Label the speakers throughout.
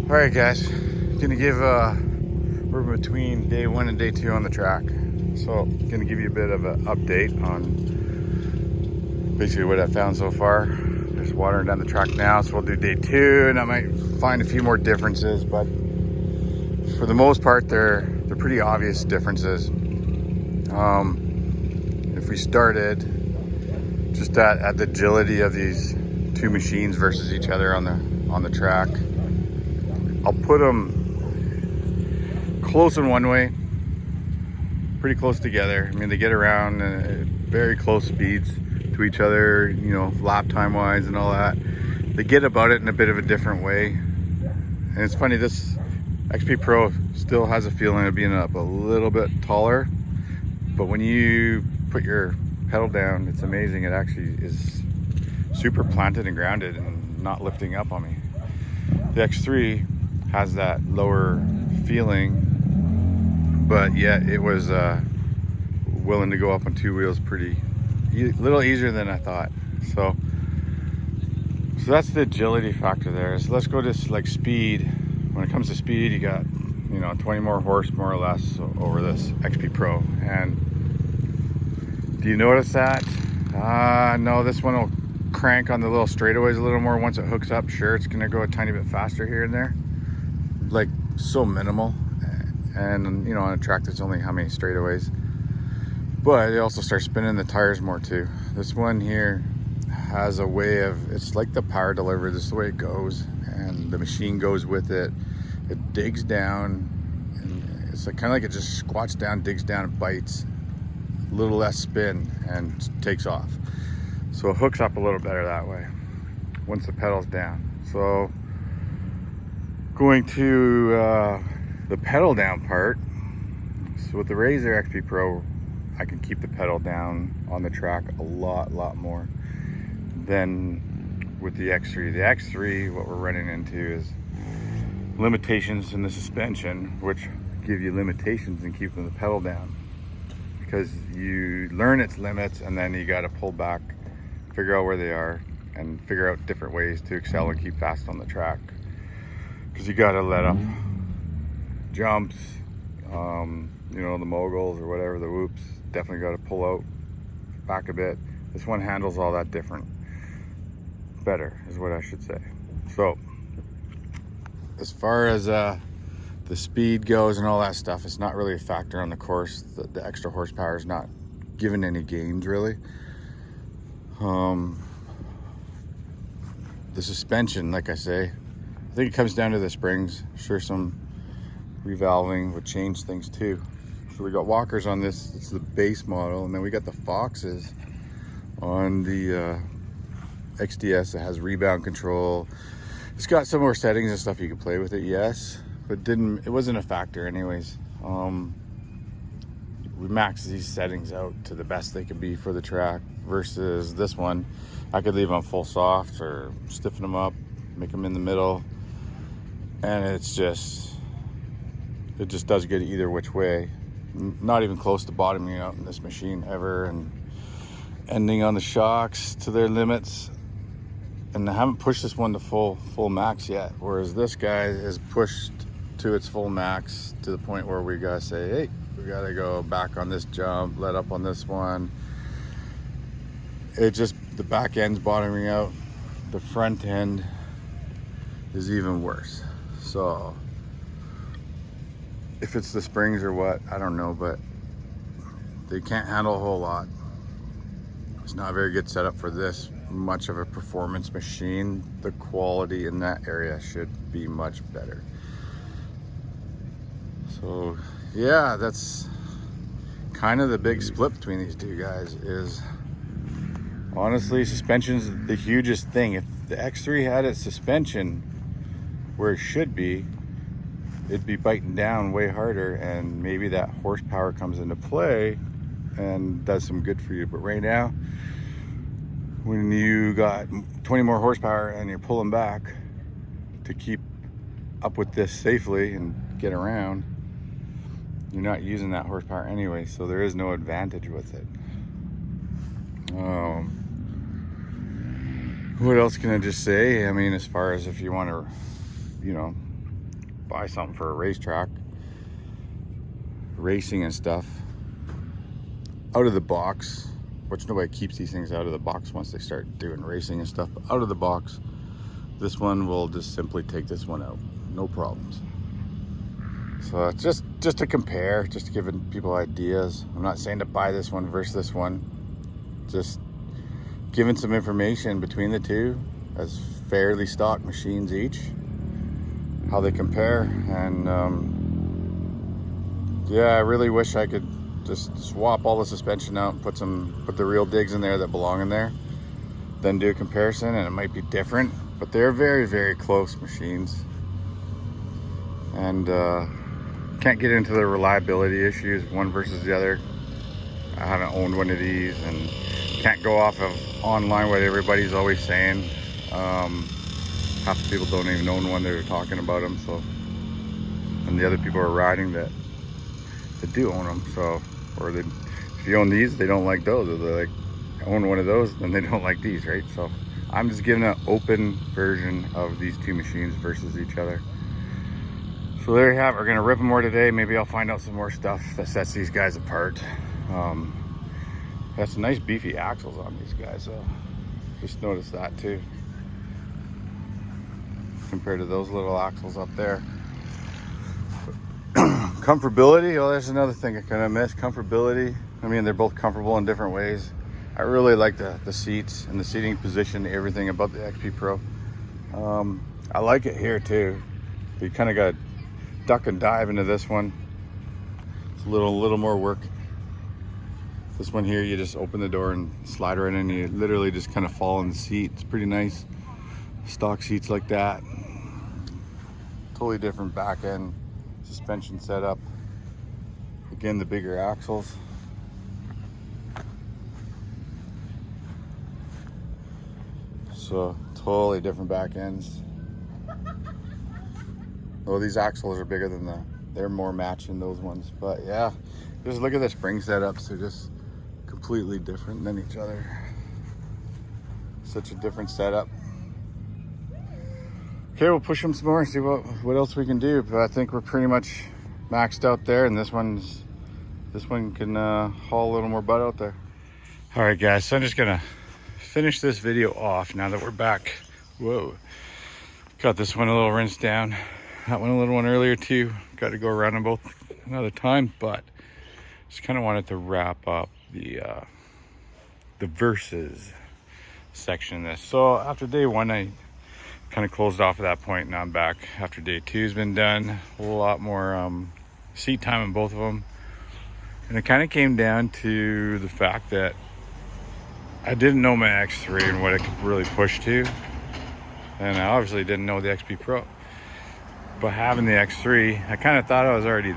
Speaker 1: All right, guys, gonna give we're between day 1 and day 2 on the track, so gonna give you a bit of an update on basically what I found so far. Just watering down the track now, so we'll do day 2, and I might find a few more differences, but for the most part, they're pretty obvious differences. If we started just at the agility of these two machines versus each other on the track, I'll put them close in one way, pretty close together. I mean, they get around at very close speeds to each other, you know, lap time wise and all that. They get about it in a bit of a different way. And it's funny, this XP Pro still has a feeling of being up a little bit taller, but when you put your pedal down, it's amazing. It actually is super planted and grounded and not lifting up on me. The X3 has that lower feeling, but yet it was willing to go up on two wheels pretty little easier than I thought. So that's the agility factor there. So let's go to like speed. When it comes to speed, you got, you know, 20 more horse more or less over this XP Pro. And do you notice that? No, this one will crank on the little straightaways a little more once it hooks up. Sure, it's gonna go a tiny bit faster here and there, like so minimal. And you know, on a track that's only how many straightaways, but it also starts spinning the tires more too. This one here has a way of, it's like the power delivery, this is the way it goes, and the machine goes with it. It digs down, and it's like kind of like it just squats down, digs down, and bites. A little less spin and takes off. So it hooks up a little better that way once the pedal's down. So going to the pedal down part. So with the Rzr XP Pro, I can keep the pedal down on the track a lot more than with the X3. The X3, what we're running into is limitations in the suspension, which give you limitations in keeping the pedal down, because you learn its limits and then you got to pull back, figure out where they are, and figure out different ways to excel and keep fast on the track. Because you got to let up jumps, you know, the moguls or whatever, the whoops. Definitely got to pull out back a bit. This one handles all that better is what I should say. So as far as the speed goes and all that stuff, it's not really a factor on the course. The extra horsepower is not giving any gains really. The suspension, like I say, I think it comes down to the springs. Sure, some revalving would change things too. So we got walkers on this, it's the base model, and then we got the Foxes on the XDS that has rebound control. It's got some more settings and stuff you can play with it, yes, but it wasn't a factor anyways. We maxed these settings out to the best they could be for the track, versus this one I could leave on full soft or stiffen them up, make them in the middle, and it just does good either which way. Not even close to bottoming out in this machine ever, and ending on the shocks to their limits. And I haven't pushed this one to full max yet, whereas this guy is pushed to its full max to the point where we gotta say, hey, we gotta go back on this jump, let up on this one. It just, the back end's bottoming out, the front end is even worse. So if it's the springs or what, I don't know, but they can't handle a whole lot. It's not a very good setup for this much of a performance machine. The quality in that area should be much better. So yeah, that's kind of the big split between these two guys. Is honestly, suspension's the hugest thing. If the X3 had its suspension where it should be, it'd be biting down way harder, and maybe that horsepower comes into play and does some good for you. But right now, when you got 20 more horsepower and you're pulling back to keep up with this safely and get around, you're not using that horsepower anyway, so there is no advantage with it. What else can I just say? I mean, as far as if you want to, you know, buy something for a racetrack, racing and stuff, out of the box, which nobody keeps these things out of the box once they start doing racing and stuff, but out of the box, this one will just simply take this one out, no problems. So it's just to compare, just giving people ideas. I'm not saying to buy this one versus this one, just giving some information between the two as fairly stocked machines each, how they compare. And yeah, I really wish I could just swap all the suspension out and put the real digs in there that belong in there, then do a comparison, and it might be different, but they're very, very close machines. And can't get into the reliability issues one versus the other. I haven't owned one of these, and can't go off of online what everybody's always saying. Half the people don't even own one, they're talking about them. So, and the other people are riding that do own them. So, or if you own these, they don't like those, or they like own one of those, then they don't like these, right? So I'm just giving an open version of these two machines versus each other. So there you have it. We're gonna rip them more today. Maybe I'll find out some more stuff that sets these guys apart. Got some nice beefy axles on these guys, so just noticed that too, compared to those little axles up there. Comfortability, oh, there's another thing I kind of miss. Comfortability, I mean, they're both comfortable in different ways. I really like the seats and the seating position, everything about the XP Pro. I like it here too. You kind of got to duck and dive into this one. It's a little more work. This one here, you just open the door and slide right in. You literally just kind of fall in the seat. It's pretty nice. Stock seats like that. Totally different back end suspension setup. Again, the bigger axles. So totally different back ends. Oh, these axles are bigger than they're more matching those ones. But yeah, just look at the spring setups. They're just completely different than each other. Such a different setup. Okay, we'll push them some more and see what else we can do. But I think we're pretty much maxed out there, and this one can haul a little more butt out there. All right, guys, so I'm just gonna finish this video off now that we're back. Whoa, got this one a little rinsed down. That one a little one earlier too. Got to go around them both another time, but just kind of wanted to wrap up the versus section of this. So after day one, I kind of closed off at that point. Now I'm back after day two's been done. A lot more seat time in both of them, and it kind of came down to the fact that I didn't know my X3 and what it could really push to, and I obviously didn't know the XP Pro. But having the X3, I kind of thought I was already,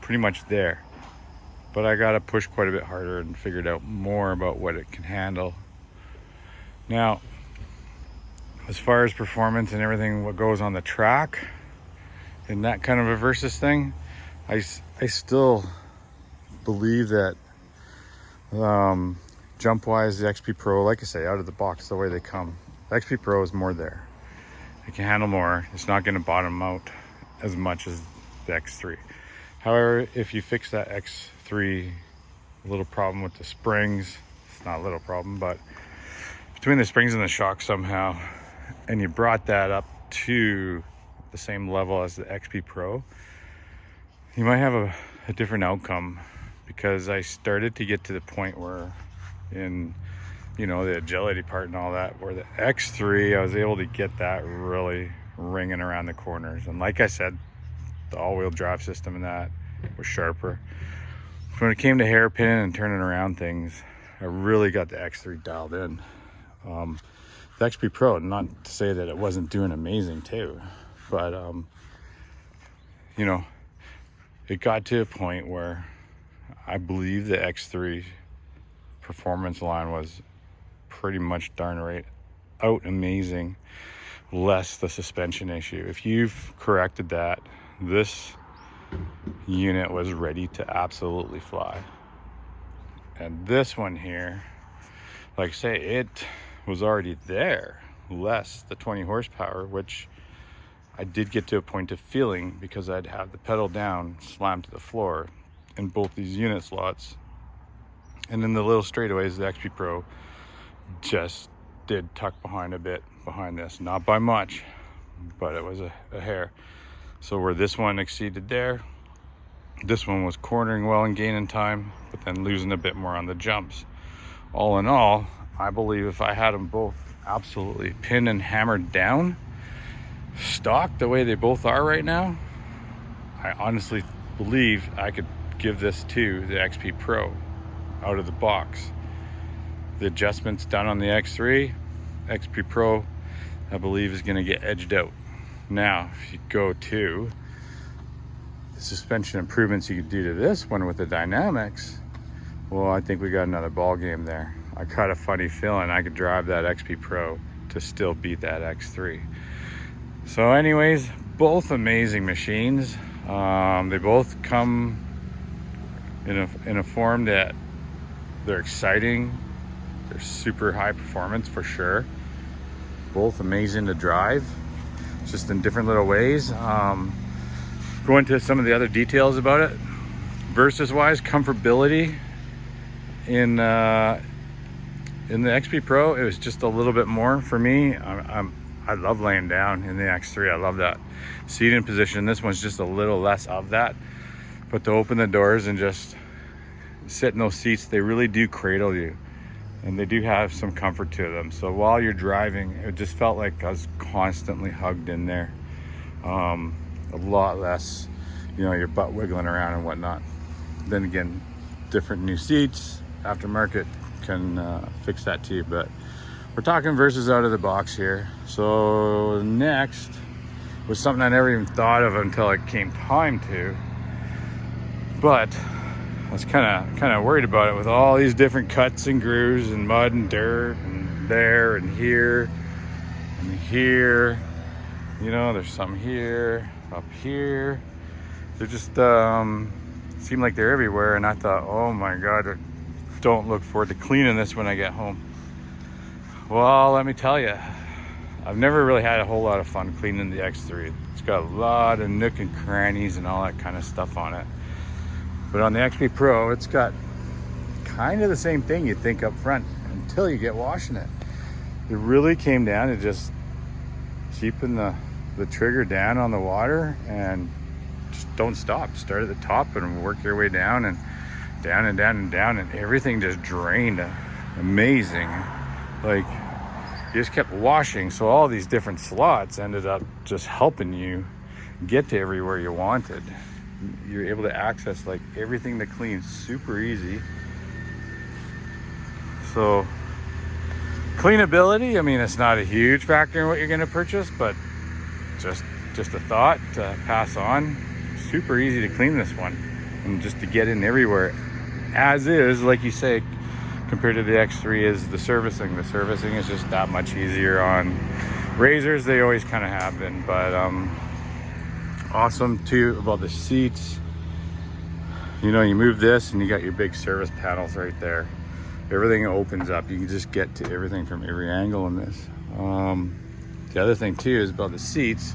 Speaker 1: pretty much there. But I got to push quite a bit harder and figured out more about what it can handle. Now, as far as performance and everything, what goes on the track, in that kind of a versus thing, I still believe that jump-wise, the XP Pro, like I say, out of the box, the way they come, the XP Pro is more there. It can handle more. It's not going to bottom out as much as the X3. However, if you fix that X3 little problem with the springs, it's not a little problem, but between the springs and the shock somehow, and you brought that up to the same level as the XP Pro, you might have a different outcome, because I started to get to the point where in the agility part and all that, where the X3, I was able to get that really ringing around the corners. And like I said, the all-wheel drive system in that was sharper. When it came to hairpin and turning around things, I really got the X3 dialed in. The XP Pro, not to say that it wasn't doing amazing too, but it got to a point where I believe the X3 performance line was pretty much darn right out amazing, less the suspension issue. If you've corrected that, this unit was ready to absolutely fly. And this one here, like I say, it was already there, less the 20 horsepower, which I did get to a point of feeling, because I'd have the pedal down, slammed to the floor in both these unit slots. And in the little straightaways, the XP Pro just did tuck behind a bit behind this. Not by much, but it was a hair. So where this one exceeded there, this one was cornering well and gaining time, but then losing a bit more on the jumps. All in all, I believe if I had them both absolutely pinned and hammered down, stock the way they both are right now, I honestly believe I could give this to the XP Pro out of the box. The adjustments done on the X3, XP Pro, I believe is going to get edged out. Now, if you go to the suspension improvements you could do to this one with the dynamics, well, I think we got another ball game there. I got a funny feeling I could drive that XP Pro to still beat that X3. So anyways, both amazing machines. They both come in a form that they're exciting. They're super high performance for sure. Both amazing to drive, just in different little ways. Go into some of the other details about it. Versus wise, comfortability in the XP Pro, it was just a little bit more for me. I love laying down in the X3. I love that seating position. This one's just a little less of that. But to open the doors and just sit in those seats, they really do cradle you. And they do have some comfort to them. So while you're driving, it just felt like I was constantly hugged in there. A lot less, your butt wiggling around and whatnot. Then again, different new seats, aftermarket can fix that too. But we're talking versus out of the box here. So next was something I never even thought of until it came time to. But I was kind of worried about it with all these different cuts and grooves and mud and dirt and there and here and here. There's some here, up here. They're just seem like they're everywhere, and I thought, oh my God, I don't look forward to cleaning this when I get home. Well, let me tell you, I've never really had a whole lot of fun cleaning the X3. It's got a lot of nook and crannies and all that kind of stuff on it. But on the XP Pro, it's got kind of the same thing you'd think up front until you get washing it. It really came down to just keeping the trigger down on the water and just don't stop. Start at the top and work your way down and down and down and down, and everything just drained. Amazing. Like, you just kept washing, so all these different slots ended up just helping you get to everywhere you wanted. You're able to access like everything to clean super easy. So cleanability, I mean, it's not a huge factor in what you're going to purchase, but just a thought to pass on. Super easy to clean this one and just to get in everywhere as is, like you say, compared to the X3 is the servicing. The servicing is just that much easier on Rzrs. They always kind of have been, but awesome too about the seats. You move this and you got your big service panels right there. Everything opens up. You can just get to everything from every angle in this. The other thing too is about the seats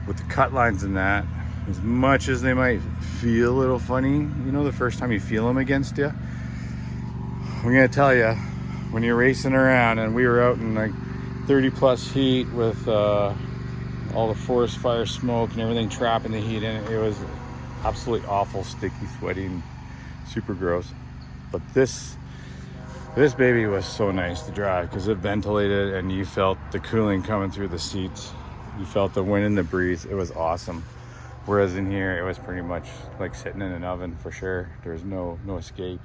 Speaker 1: with the cut lines and that. As much as they might feel a little funny, the first time you feel them against you, I'm gonna tell you, when you're racing around, and we were out in like 30 plus heat with all the forest fire smoke and everything trapping the heat in it, it was absolutely awful, sticky, sweaty, and super gross. But this baby was so nice to drive because it ventilated and you felt the cooling coming through the seats. You felt the wind and the breeze. It was awesome. Whereas in here, it was pretty much like sitting in an oven for sure. There's no escape.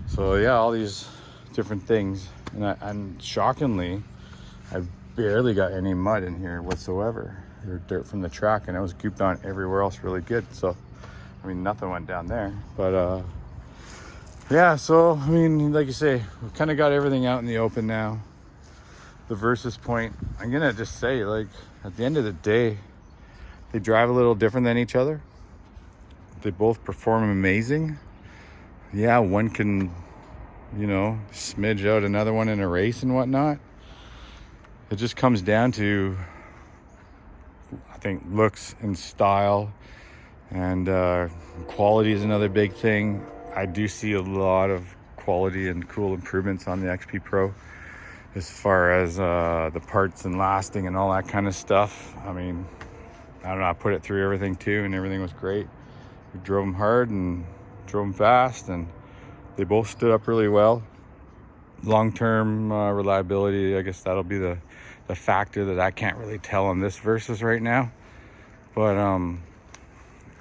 Speaker 1: So yeah, all these different things. And shockingly, I barely got any mud in here whatsoever, or dirt from the track, and it was gooped on everywhere else really good. So, I mean, nothing went down there. But yeah, so, I mean, like you say, we've kind of got everything out in the open now. The versus point, I'm going to just say, like, at the end of the day, they drive a little different than each other. They both perform amazing. Yeah, one can, smidge out another one in a race and whatnot. It just comes down to I think looks and style and quality is another big thing. I do see a lot of quality and cool improvements on the XP Pro as far as the parts and lasting and all that kind of stuff. I mean, I don't know, I put it through everything too, and everything was great. We drove them hard and drove them fast, and they both stood up really well. Long-term reliability, I guess that'll be the factor that I can't really tell on this Versus right now. But I don't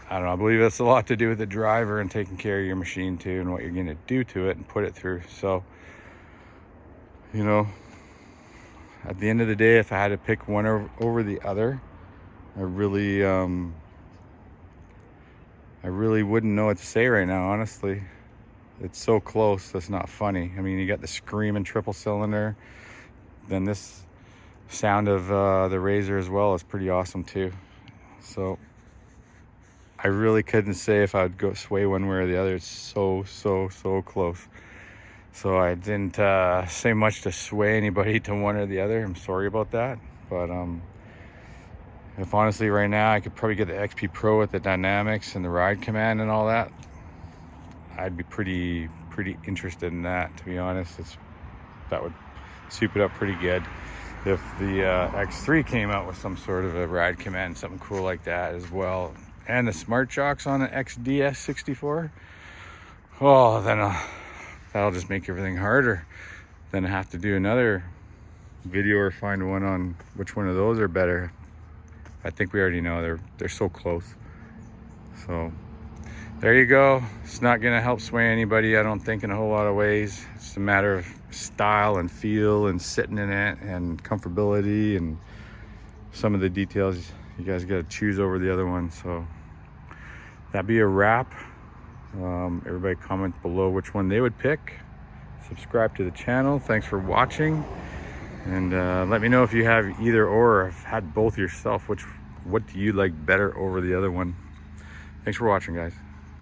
Speaker 1: know, I believe it's a lot to do with the driver and taking care of your machine too, and what you're gonna do to it and put it through. So, you know, at the end of the day, if I had to pick one over the other, I really wouldn't know what to say right now, honestly. It's so close, that's not funny. I mean, you got the screaming triple cylinder, then this sound of the Rzr as well is pretty awesome too. So I really couldn't say if I would go sway one way or the other. It's so close. So I didn't say much to sway anybody to one or the other. I'm sorry about that. But if honestly right now I could probably get the XP Pro with the dynamics and the ride command and all that, I'd be pretty interested in that, to be honest. That would soup it up pretty good. If the X3 came out with some sort of a ride command, something cool like that as well, and the smart shocks on the XDS 64, oh, then that'll just make everything harder. Then I have to do another video or find one on which one of those are better. I think we already know they're so close. So there you go. It's not gonna help sway anybody, I don't think, in a whole lot of ways. It's a matter of style and feel and sitting in it and comfortability, and some of the details you guys gotta choose over the other one. So that'd be a wrap. Everybody comment below which one they would pick. Subscribe to the channel. Thanks for watching, and let me know if you have either or have had both yourself. What do you like better over the other one? Thanks for watching, guys.